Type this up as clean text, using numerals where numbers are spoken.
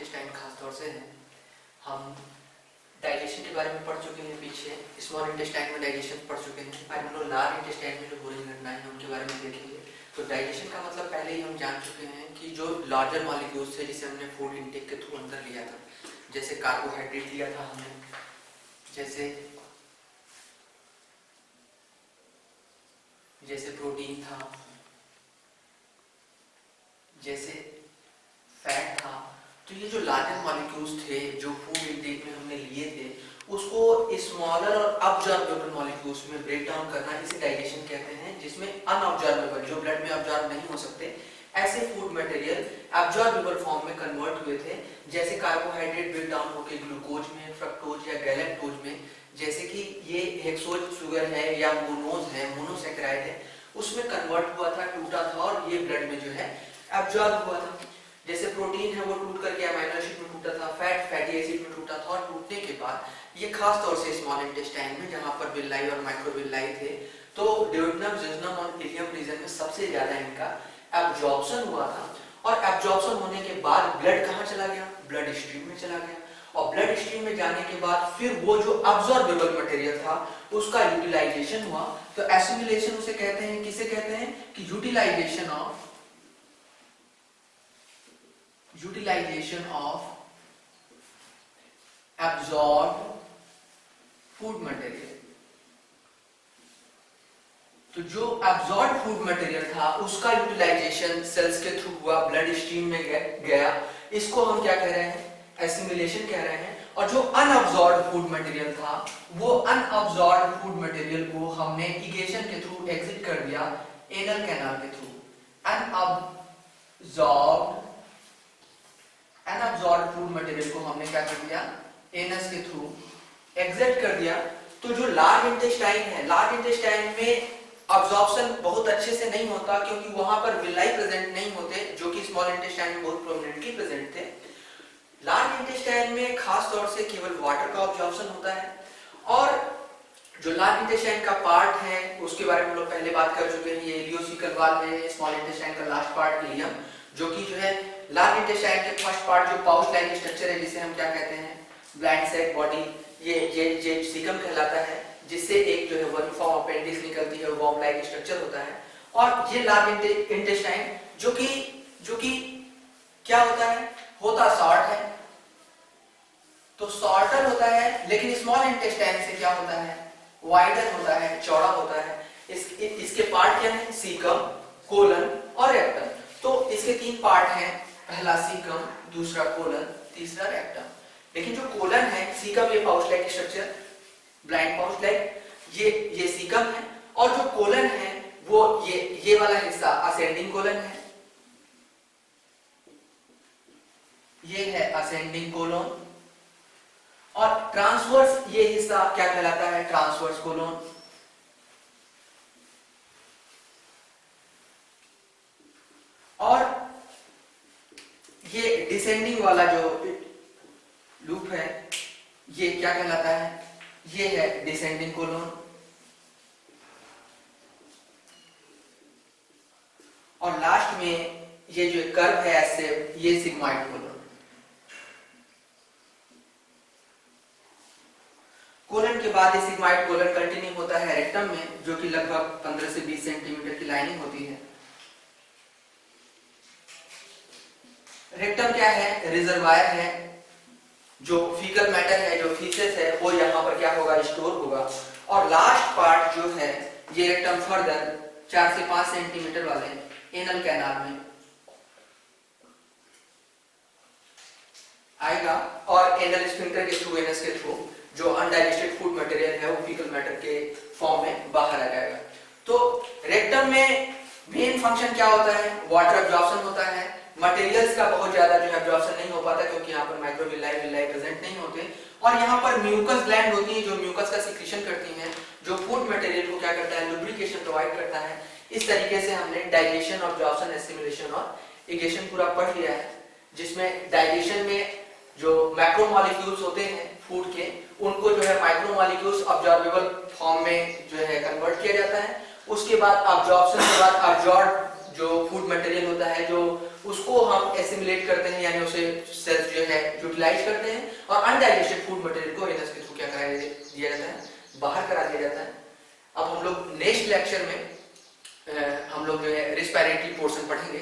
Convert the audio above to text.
Intestine खास तौर से है। हम डाइजेशन के बारे में पढ़ चुके हैं पीछे, स्मॉल इंटेस्टाइन में डाइजेशन पढ़ चुके हैं। आज हम लोग लार्ज इंटेस्टाइन में जो हो रही घटनाएं हैं उनके बारे में देखेंगे। तो डाइजेशन का मतलब पहले ही हम जान चुके हैं कि जो लार्जर मॉलिक्यूल्स थे जिसे हमने फूड इंटेक के थ्रू अंदर लिया था, जैसे कार्बोहाइड्रेट लिया था हमने, जैसे प्रोटीन था, जैसे फैट था। तो ये जो लार्जर मॉलिक्यूल्स थे जो फूड इंटेक में हमने लिए थे, उसको स्मॉलर और अब्जॉर्बेबल मॉलिक्यूल्स में ब्रेक डाउन करना, इसे डाइजेशन कहते हैं। जिसमें अनअब्जॉर्बेबल, जो ब्लड में अब्जॉर्ब नहीं हो सकते, ऐसे फूड मटेरियल अब्जॉर्बेबल फॉर्म में कन्वर्ट हुए थे। जैसे कार्बोहाइड्रेट ब्रेक डाउन होकर ग्लूकोज में, फ्रक्टोज या गैलेक्टोज में, जैसे कि ये हेक्सोज शुगर है या मोनोज है, मोनोसैकेराइड है, उसमें कन्वर्ट हुआ था, टूटा था और ये ब्लड में जो है एब्जॉर्ब हुआ था। जैसे प्रोटीन है वो टूट करके अमीनो एसिड में टूटा था, फैट फैटी एसिड में टूटा था, और टूटने के बाद ये खास तौर से स्मॉल इंटेस्टाइन में जहां पर विल्लाई और माइक्रोविल्लाई थे, तो ड्यूodenum, जेजुनम और इलियम रीजन में सबसे ज्यादा इनका एब्जॉर्प्शन हुआ था। और एब्जॉर्प्शन होने के बाद ब्लड कहां चला गया? ब्लड स्ट्रीम में चला गया। और ब्लड स्ट्रीम में जाने के बाद फिर वो जो अब्जॉर्बेबल मटेरियल था उसका यूटिलाइजेशन हुआ। तो एसिमिलेशन उसे कहते हैं, किसे कहते हैं कि utilization of absorbed food material. तो जो absorbed फूड मटेरियल था उसका यूटिलाइजेशन सेल्स के थ्रू हुआ, ब्लड स्ट्रीम में गया, इसको हम क्या कह रहे हैं? एसिमिलेशन कह रहे हैं। और जो अनअब्सॉर्ब्ड फूड मटेरियल था, वो अनअब्सॉर्ब्ड फूड मटेरियल को हमने इगेशन के थ्रू एग्जिट कर दिया, एनल कैनाल के थ्रू। अनअब्सॉर्ब्ड फूड मटेरियल को हमने क्या कर दिया? एनस के थ्रू एग्जिट कर दिया। तो जो लार्ज इंटेस्टाइन है, लार्ज इंटेस्टाइन में अब्जॉर्प्शन बहुत अच्छे से नहीं होता क्योंकि वहां पर विलाई प्रेजेंट नहीं होते, जो कि स्मॉल इंटेस्टाइन में बहुत प्रोमिनेंटली प्रेजेंट थे। लार्ज इंटेस्टाइन में खास तौर से केवल वाटर का अब्जॉर्प्शन होता है। और जो लार्ज इंटेस्टाइन का पार्ट है उसके बारे में हम लोग पहले बात कर चुके हैं। ये इलियोसिकल वाल है, स्मॉल इंटेस्टाइन का लास्ट पार्ट इलियम, जो कि जो है लार्ज इंटेस्टाइन के फर्स्ट पार्ट जो पाउच लाइक स्ट्रक्चर है, जिसे हम क्या कहते हैं? ब्लाइंड सैक बॉडी, ये सीकम कहलाता है, जिससे एक जो है वर्मिफॉर्म अपेंडिक्स निकलती है, वर्म लाइक स्ट्रक्चर होता है। और ये लार्ज इंटेस्टाइन जो कि क्या होता है? होता शॉर्ट है, तो शॉर्टर होता है। लेकिन स्मॉल इंटेस्टाइन से क्या होता है? वाइडर होता है, चौड़ा होता है। इसके पार्ट क्या है? सीकम, कोलन और रेक्टम। तो इसके 3 पार्ट हैं, पहला सीकम, दूसरा कोलन, तीसरा रेक्टम। लेकिन जो कोलन है, सीकम ये pouch like structure, blind pouch like, ये सीकम है। और जो कोलन है वो ये वाला हिस्सा असेंडिंग कोलन है, ये है असेंडिंग कोलन। और ट्रांसवर्स ये हिस्सा क्या कहलाता है? Transverse colon. और ये डिसेंडिंग वाला जो लूप है ये क्या कहलाता है? ये है डिसेंडिंग कोलन। और लास्ट में ये जो कर्व है ऐसे, ये सिग्मॉइड कोलन। कोलन के बाद ये सिग्मॉइड कोलन कंटिन्यू होता है रेक्टम में, जो कि लगभग 15 से 20 सेंटीमीटर की लाइनिंग होती है। रेक्टम क्या है? रिजर्वायर है। जो फीकल मैटर है, जो फीसेस है, वो यहाँ पर क्या होगा? स्टोर होगा। और लास्ट पार्ट जो है ये रेक्टम फर्दर 4 से 5 सेंटीमीटर वाले एनल कैनाल में आएगा। और एनल स्फिंक्टर के थ्रू, एनस के थ्रू जो अनडाइजेस्टेड फूड मटेरियल है वो फीकल मैटर के फॉर्म में बाहर आ जाएगा। तो रेक्टम में मेन फंक्शन क्या होता है? वाटर एब्जॉर्प्शन होता है। मटेरियल्स का बहुत ज्यादा जो है एब्जॉर्प्शन नहीं हो पाता क्योंकि यहाँ पर माइक्रोविल्लाई प्रेजेंट नहीं होते। और यहाँ पर म्यूकस ग्लैंड होती है जो म्यूकस का सिक्रीशन करती हैं, जो फूड मटेरियल को क्या करता है? लुब्रिकेशन प्रोवाइड करता है। इस तरीके से हमने डाइजेशन, अब्जॉर्प्शन, एसिमिलेशन और इगेशन पूरा पढ़ लिया है, जिसमें डाइजेशन में जो मैक्रोमोलिक्यूल्स होते हैं फूड के, उनको जो है माइक्रोमोलिक्यूल्स अब्जॉर्बेबल फॉर्म में जो है कन्वर्ट किया जाता है। उसके बाद अब्जॉर्प्शन के बाद अब्जॉर्ब जो फूड मटेरियल होता है जो उसको हम एसिमुलेट करते हैं, यानी उसे सेल्स जो है यूटिलाइज करते हैं, और अनडाइजेस्टेड फूड मटेरियल को एनस के थ्रू क्या करा दिया जाता है, बाहर करा दिया जाता है। अब हम लोग नेक्स्ट लेक्चर में हम लोग जो है रिस्पिरेटरी पोर्शन पढ़ेंगे।